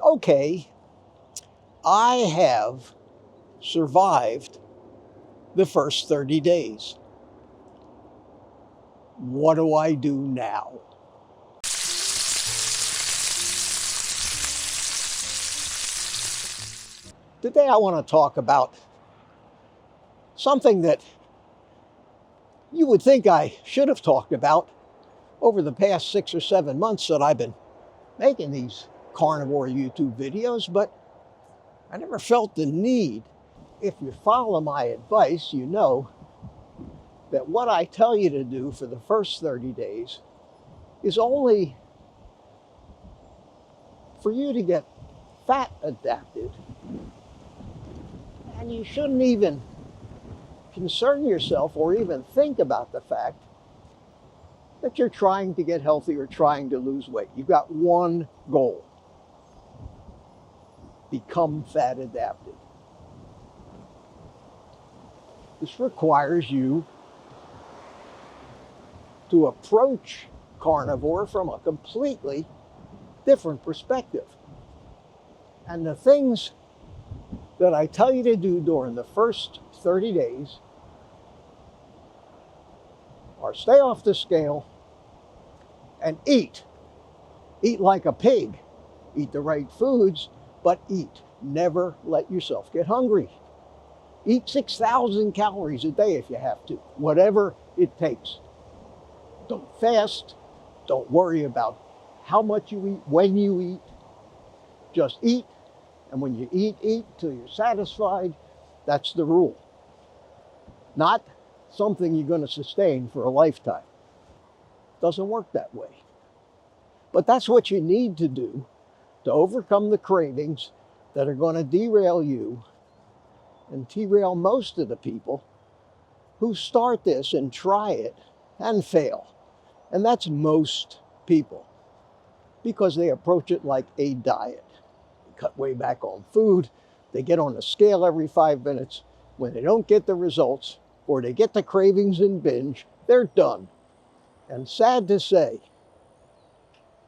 Okay, I have survived the first 30 days. What do I do now? Today I want to talk about something that you would think I should have talked about over the past 6 or 7 months that I've been making these carnivore YouTube videos, but I never felt the need. If you follow my advice, you know that what I tell you to do for the first 30 days is only for you to get fat adapted. And you shouldn't even concern yourself or even think about the fact that you're trying to get healthy or trying to lose weight. You've got one goal: become fat adapted. This requires you to approach carnivore from a completely different perspective. And the things that I tell you to do during the first 30 days are stay off the scale and eat. Eat like a pig. Eat the right foods, but eat. Never let yourself get hungry. Eat 6,000 calories a day if you have to, whatever it takes. Don't fast. Don't worry about how much you eat, when you eat. Just eat. And when you eat till you're satisfied. That's the rule. Not something you're going to sustain for a lifetime. Doesn't work that way. But that's what you need to do to overcome the cravings that are going to derail you and derail most of the people who start this and try it and fail. And that's most people, because they approach it like a diet. They cut way back on food. They get on the scale every 5 minutes. When they don't get the results or they get the cravings and binge, they're done. And sad to say,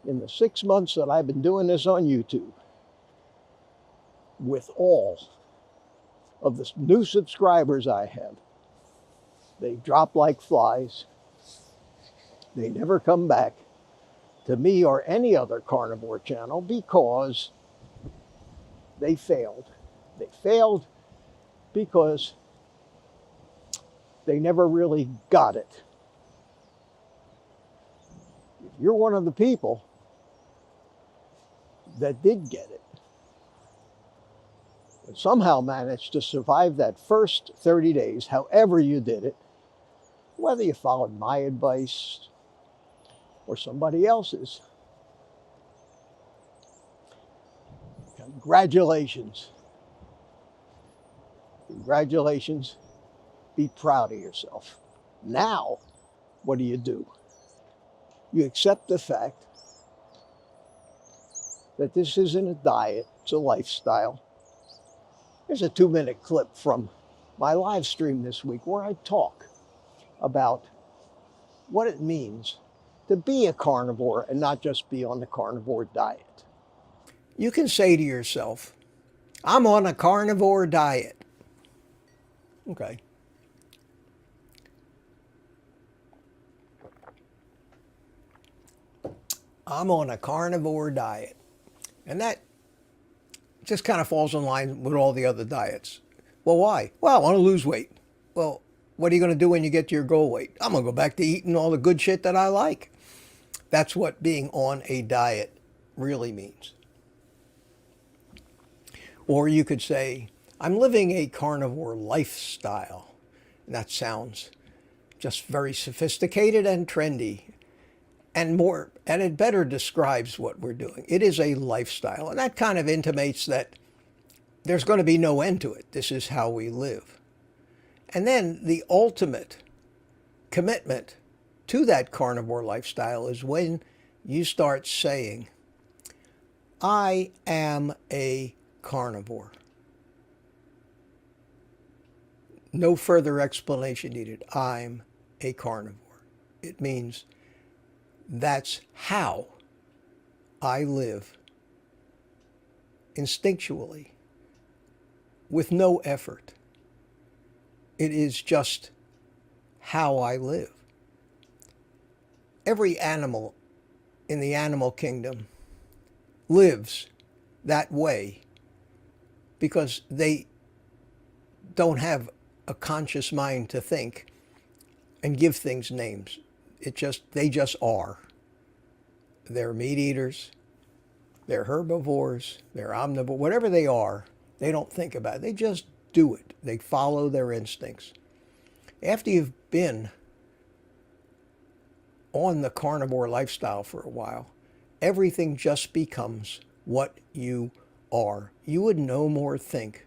in the 6 months that I've been doing this on YouTube, with all of the new subscribers I have, they drop like flies. They never come back to me or any other carnivore channel because they failed. They failed because they never really got it. If you're one of the people that did get it and somehow managed to survive that first 30 days, however you did it, whether you followed my advice or somebody else's, congratulations. Congratulations. Be proud of yourself. Now, what do? You accept the fact that this isn't a diet, it's a lifestyle. Here's a 2-minute clip from my live stream this week where I talk about what it means to be a carnivore and not just be on the carnivore diet. You can say to yourself, I'm on a carnivore diet. Okay. I'm on a carnivore diet. And that just kind of falls in line with all the other diets. Well, why? Well, I want to lose weight. Well, what are you going to do when you get to your goal weight? I'm going to go back to eating all the good shit that I like. That's what being on a diet really means. Or you could say, I'm living a carnivore lifestyle. And that sounds just very sophisticated and trendy and more, and it better describes what we're doing. It is a lifestyle, and that kind of intimates that there's going to be no end to it. This is how we live. And then the ultimate commitment to that carnivore lifestyle is when you start saying, I am a carnivore. No further explanation needed. I'm a carnivore. It means that's how I live instinctually, with no effort. It is just how I live. Every animal in the animal kingdom lives that way because they don't have a conscious mind to think and give things names. They just are. They're meat eaters, they're herbivores, they're omnivores, whatever they are, they don't think about it. They just do it. They follow their instincts. After you've been on the carnivore lifestyle for a while, everything just becomes what you are. You would no more think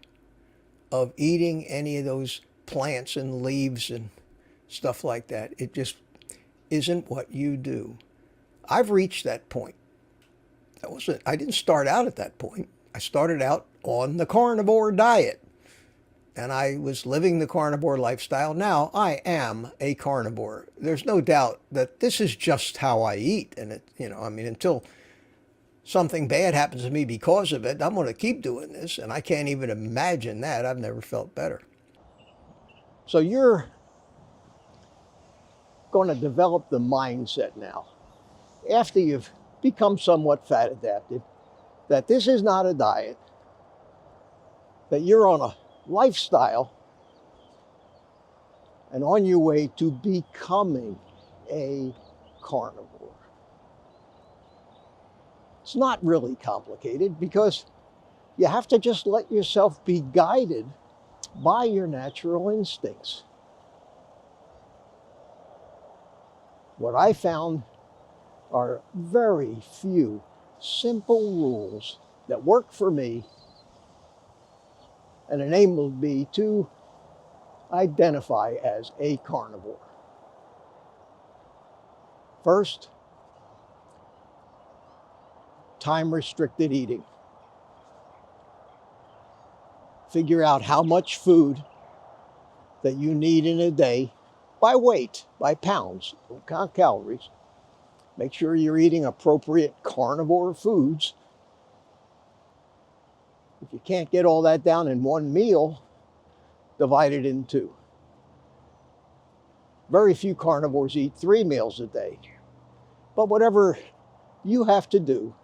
of eating any of those plants and leaves and stuff like that. It just isn't what you do. I've reached that point. I didn't start out at that point. I started out on the carnivore diet, and I was living the carnivore lifestyle. Now I am a carnivore. There's no doubt that this is just how I eat, and until something bad happens to me because of it, I'm going to keep doing this, and I can't even imagine that. I've never felt better. So you're going to develop the mindset now, after you've become somewhat fat adapted, that this is not a diet, that you're on a lifestyle and on your way to becoming a carnivore. It's not really complicated because you have to just let yourself be guided by your natural instincts. What I found are very few simple rules that work for me and enabled me to identify as a carnivore. First, time-restricted eating. Figure out how much food that you need in a day by weight, by pounds. Don't count calories. Make sure you're eating appropriate carnivore foods. If you can't get all that down in one meal, divide it in two. Very few carnivores eat 3 meals a day. But whatever you have to do,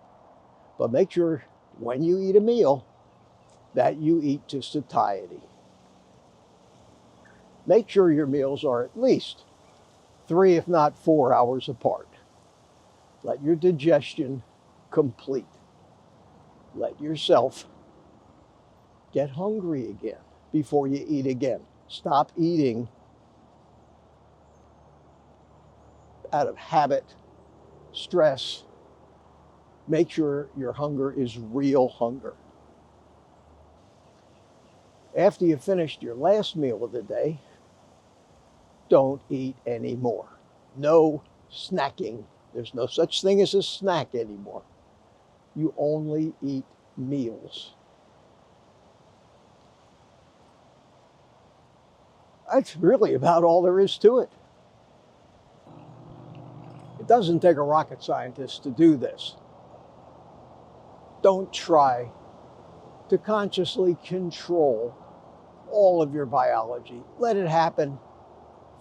but make sure when you eat a meal that you eat to satiety. Make sure your meals are at least 3, if not 4 hours apart. Let your digestion complete. Let yourself get hungry again before you eat again. Stop eating out of habit, stress. Make sure your hunger is real hunger. After you've finished your last meal of the day, don't eat any more. No snacking. There's no such thing as a snack anymore. You only eat meals. That's really about all there is to it. It doesn't take a rocket scientist to do this. Don't try to consciously control all of your biology. Let it happen.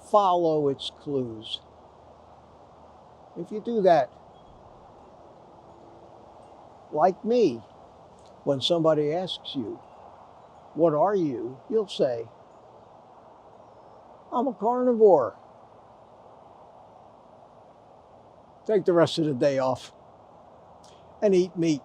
Follow its clues. If you do that, like me, when somebody asks you, "What are you?" you'll say, "I'm a carnivore." Take the rest of the day off and eat meat.